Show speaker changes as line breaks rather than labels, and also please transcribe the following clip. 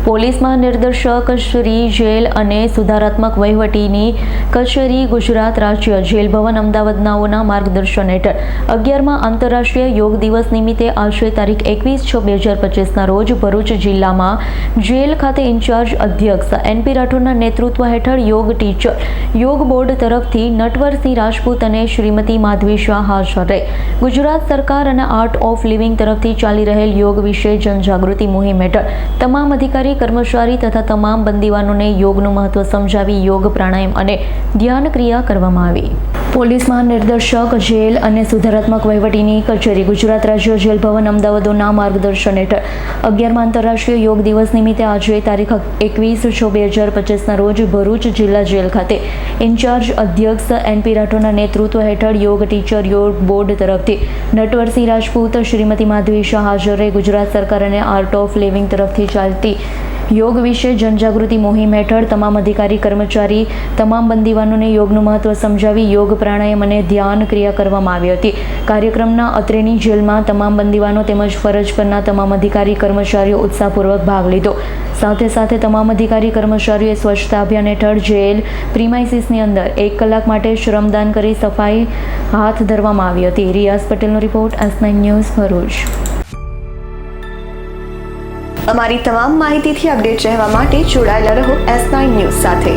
Police મહાનિર્દેશક Shri jail અને સુધારાત્મક વહીવટીની કચેરી ગુજરાત રાજ્ય જેલ ભવન અમદાવાદનાઓના માર્ગદર્શન હેઠળ 11મા આંતરરાષ્ટ્રીય યોગ દિવસ નિમિત્તે આજે તારીખ 21/6/2025ના રોજ ભરૂચ જિલ્લામાં જેલ ખાતે ઇન્ચાર્જ અધ્યક્ષ એનપી રાઠોડના નેતૃત્વ હેઠળ યોગ ટીચર યોગ બોર્ડ તરફથી નટવરસિંહ રાજપૂત અને શ્રીમતી માધવી શાહ હાજર રહે ગુજરાત સરકાર અને આર્ટ ઓફ લિવિંગ તરફથી ચાલી રહેલ યોગ વિશે જનજાગૃતિ મુહિમ હેઠળ તમામ અધિકારી કર્મચારી તથા તમામ બંદીવાનોને યોગનું મહત્વ સમજાવી યોગ પ્રાણાયામ અને ધ્યાન ક્રિયા કરવામાં આવી। પોલીસ મહાનિર્દેશક જેલ અને સુધારાત્મક વહીવટીની કચેરી ગુજરાત રાજ્ય જેલ ભવન અમદાવાદના માર્ગદર્શન હેઠળ 11મા આંતરરાષ્ટ્રીય યોગ દિવસ નિમિત્તે આજે તારીખ 21/6/2025ના રોજ ભરૂચ જિલ્લા જેલ ખાતે ઇન્ચાર્જ અધ્યક્ષ એનપી રાઠોડના નેતૃત્વ હેઠળ યોગ ટીચર યોગ બોર્ડ તરફથી નટવરસિંહ રાજપૂત શ્રીમતી માધવી શાહ હાજર રહી ગુજરાત સરકાર અને આર્ટ ઓફ લિવિંગ તરફથી ચાલતી યોગ વિશે જનજાગૃતિ મુહિમ હેઠળ તમામ અધિકારી કર્મચારી તમામ બંદીવાનોને યોગનું મહત્વ સમજાવી યોગ પ્રાણાયામ અને ધ્યાન ક્રિયા કરવામાં આવી હતી। કાર્યક્રમના અત્રેની જેલમાં તમામ બંદીવાનો તેમજ ફરજ પરના તમામ અધિકારી કર્મચારીઓ ઉત્સાહપૂર્વક ભાગ લીધો। સાથે સાથે તમામ અધિકારી કર્મચારીઓએ સ્વચ્છતા અભિયાન હેઠળ જેલ પ્રીમાઇસીસની અંદર 1 કલાક માટે શ્રમદાન કરી સફાઈ હાથ ધરવામાં આવી હતી। રિયાઝ પટેલનો રિપોર્ટ S9 ન્યૂઝ ભરૂચ।
અમારી તમામ માહિતીથી અપડેટ રહેવા માટે જોડાયેલા રહો S9 ન્યૂઝ સાથે।